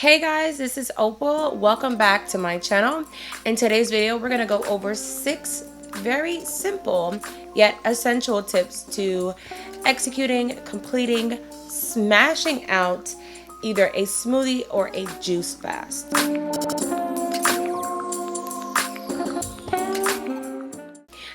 Hey guys, this is Opal. Welcome back to my channel. In today's video, we're gonna go over 6 very simple yet essential tips to executing, completing, smashing out either a smoothie or a juice fast.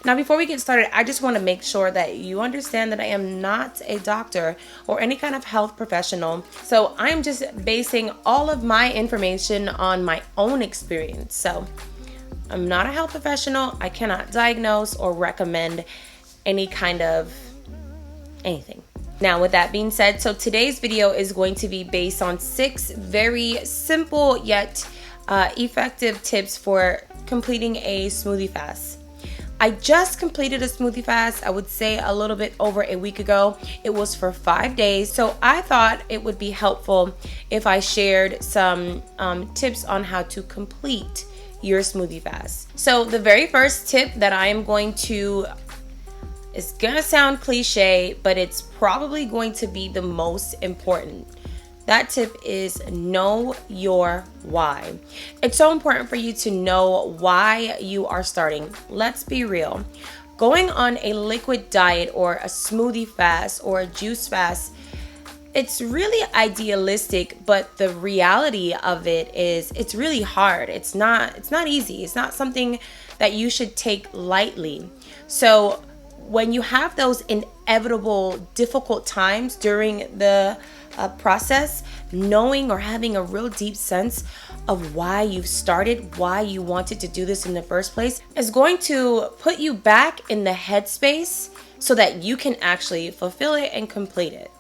Now, before we get started, I just want to make sure that you understand that I am not a doctor or any kind of health professional. So I'm just basing all of my information on my own experience. So I'm not a health professional. I cannot diagnose or recommend any kind of anything. Now, with that being said, so today's video is going to be based on 6 very simple yet effective tips for completing a smoothie fast. I just completed a smoothie fast, I would say a little bit over a week ago. It was for 5 days. So I thought it would be helpful if I shared some tips on how to complete your smoothie fast. So the very first tip that I am going to, it's gonna sound cliche, but it's probably going to be the most important. That tip is know your why. It's so important for you to know why you are starting. Let's be real. Going on a liquid diet or a smoothie fast or a juice fast, it's really idealistic, but the reality of it is it's really hard. It's not easy. It's not something that you should take lightly. So when you have those inevitable difficult times during the process, knowing or having a real deep sense of why you've started, why you wanted to do this in the first place, is going to put you back in the headspace so that you can actually fulfill it and complete it.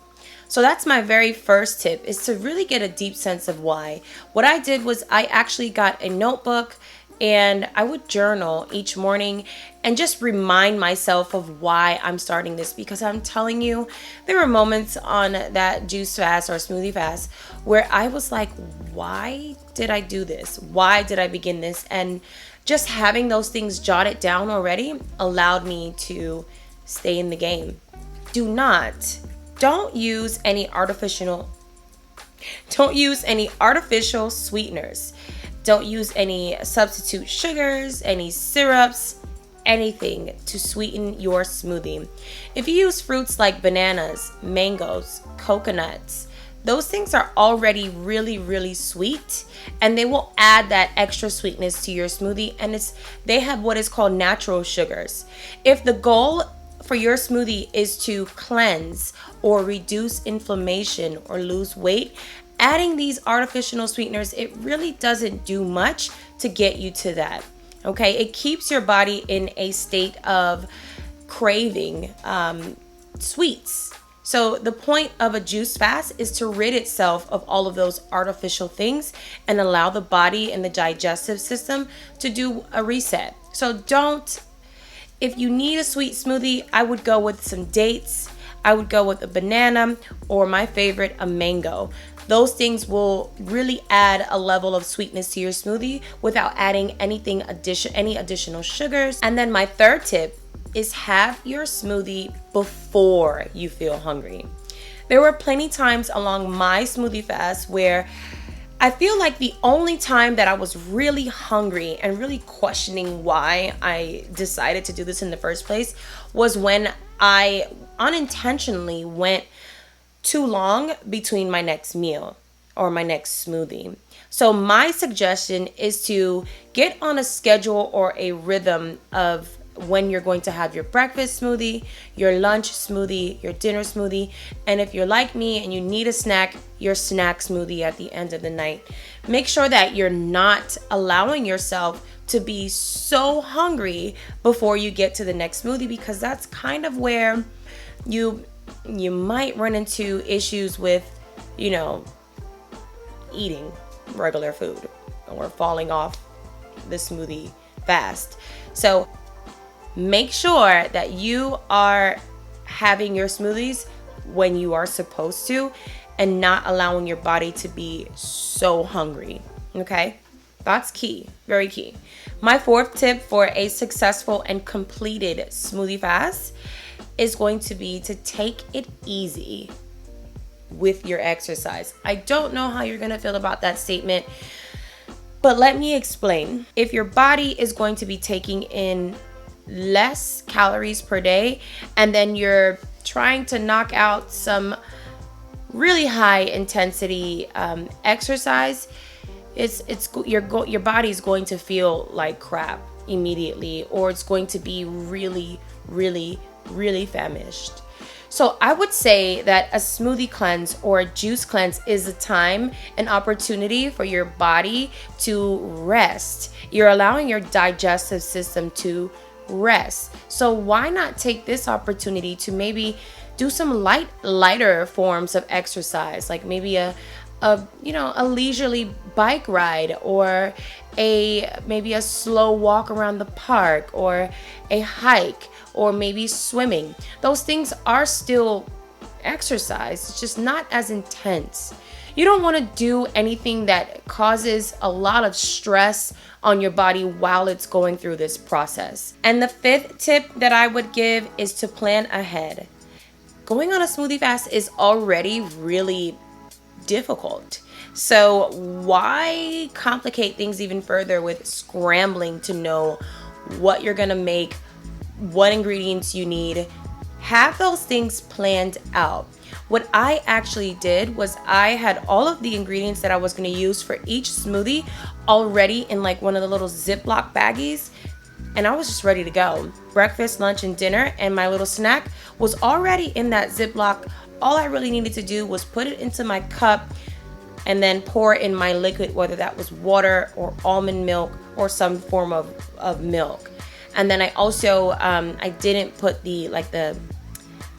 So that's my very first tip, is to really get a deep sense of why. What I did was I actually got a notebook and I would journal each morning and just remind myself of why I'm starting this, because I'm telling you, there were moments on that juice fast or smoothie fast where I was like, why did I do this? Why did I begin this? And just having those things jotted down already allowed me to stay in the game. Don't use any artificial sweeteners. Don't use any substitute sugars, any syrups, anything to sweeten your smoothie. If you use fruits like bananas, mangoes, coconuts, those things are already really sweet, and they will add that extra sweetness to your smoothie, and they have what is called natural sugars. If the goal for your smoothie is to cleanse or reduce inflammation or lose weight, adding these artificial sweeteners, it really doesn't do much to get you to that. Okay, it keeps your body in a state of craving sweets. So the point of a juice fast is to rid itself of all of those artificial things and allow the body and the digestive system to do a reset. So if you need a sweet smoothie, I would go with some dates. I would go with a banana, or my favorite, a mango. Those things will really add a level of sweetness to your smoothie without adding any additional sugars. And then my third tip is have your smoothie before you feel hungry. There were plenty times along my smoothie fast where I feel like the only time that I was really hungry and really questioning why I decided to do this in the first place was when I unintentionally went too long between my next meal or my next smoothie. So my suggestion is to get on a schedule or a rhythm of when you're going to have your breakfast smoothie, your lunch smoothie, your dinner smoothie, and if you're like me and you need a snack, your snack smoothie at the end of the night. Make sure that you're not allowing yourself to be so hungry before you get to the next smoothie, because that's kind of where you might run into issues with, eating regular food or falling off the smoothie fast. So make sure that you are having your smoothies when you are supposed to and not allowing your body to be so hungry. Okay? That's key, very key. My fourth tip for a successful and completed smoothie fast is going to be to take it easy. with your exercise. I don't know how you're going to feel about that statement, but let me explain. If your body is going to be taking in less calories per day, and then you're trying to knock out some really high intensity exercise, your body's going to feel like crap immediately, or it's going to be really, really, really famished. So I would say that a smoothie cleanse or a juice cleanse is a time and opportunity for your body to rest. You're allowing your digestive system to rest. So why not take this opportunity to maybe do some lighter forms of exercise, like maybe a leisurely bike ride, or maybe a slow walk around the park, or a hike, or maybe swimming. Those things are still exercise. It's just not as intense. You don't want to do anything that causes a lot of stress on your body while it's going through this process. And the fifth tip that I would give is to plan ahead. Going on a smoothie fast is already really difficult. So why complicate things even further with scrambling to know what you're gonna make, what ingredients you need? Have those things planned out. What I actually did was I had all of the ingredients that I was going to use for each smoothie already in like one of the little Ziploc baggies, and I was just ready to go. Breakfast, lunch, and dinner, and my little snack was already in that Ziploc. All I really needed to do was put it into my cup and then pour in my liquid, whether that was water or almond milk or some form of milk. And then I also, I didn't put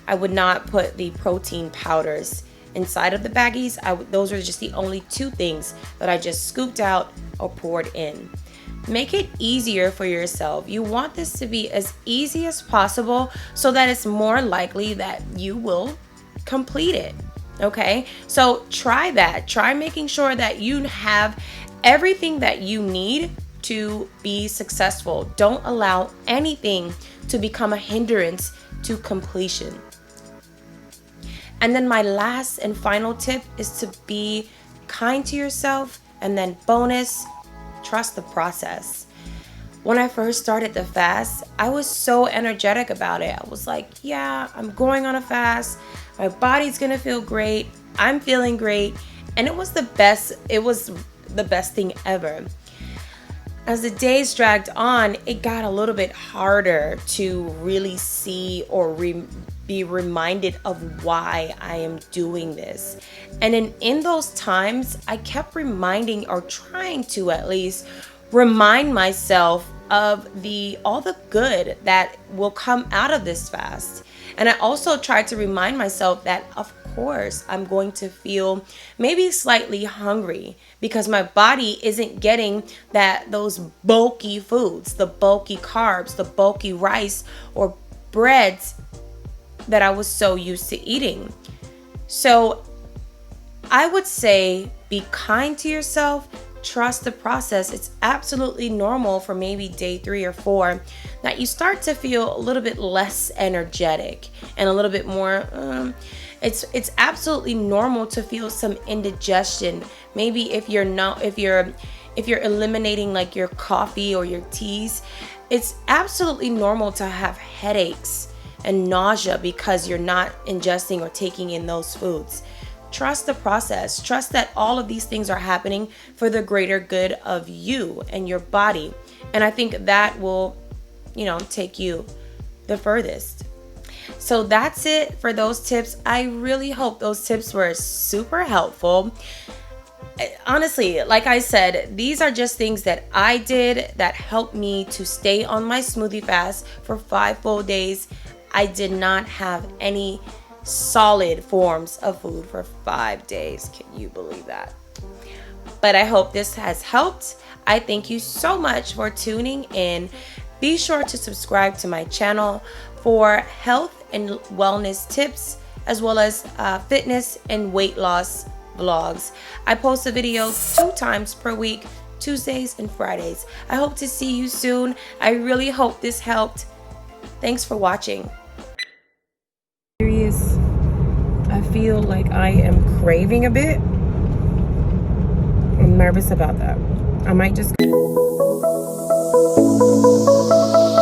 I would not put the protein powders inside of the baggies. Those are just the only two things that I just scooped out or poured in. Make it easier for yourself. You want this to be as easy as possible so that it's more likely that you will complete it. Okay? So try that. Try making sure that you have everything that you need to be successful. Don't allow anything to become a hindrance to completion. And then my last and final tip is to be kind to yourself, and then bonus, trust the process. When I first started the fast, I was so energetic about it. I was like, yeah, I'm going on a fast. My body's gonna feel great. I'm feeling great. And it was the best thing ever. As the days dragged on, it got a little bit harder to really see or be reminded of why I am doing this. And in those times, I kept reminding, or trying to at least remind myself of all the good that will come out of this fast. And I also tried to remind myself that, of course, I'm going to feel maybe slightly hungry because my body isn't getting those bulky foods, the bulky carbs, the bulky rice or breads that I was so used to eating. So I would say be kind to yourself, trust the process. It's absolutely normal for maybe day 3 or 4 that you start to feel a little bit less energetic and a little bit more it's absolutely normal to feel some indigestion. Maybe if you're eliminating like your coffee or your teas, it's absolutely normal to have headaches and nausea because you're not ingesting or taking in those foods. Trust the process. Trust that all of these things are happening for the greater good of you and your body. And I think that will, take you the furthest. So that's it for those tips. I really hope those tips were super helpful. Honestly, like I said, these are just things that I did that helped me to stay on my smoothie fast for 5 full days. I did not have any solid forms of food for 5 days. Can you believe that? But I hope this has helped. I thank you so much for tuning in. Be sure to subscribe to my channel for health and wellness tips, as well as fitness and weight loss vlogs. I post a video 2 times per week, Tuesdays and Fridays. I hope to see you soon. I really hope this helped. Thanks for watching. Serious. I feel like I am craving a bit. I'm nervous about that. I might just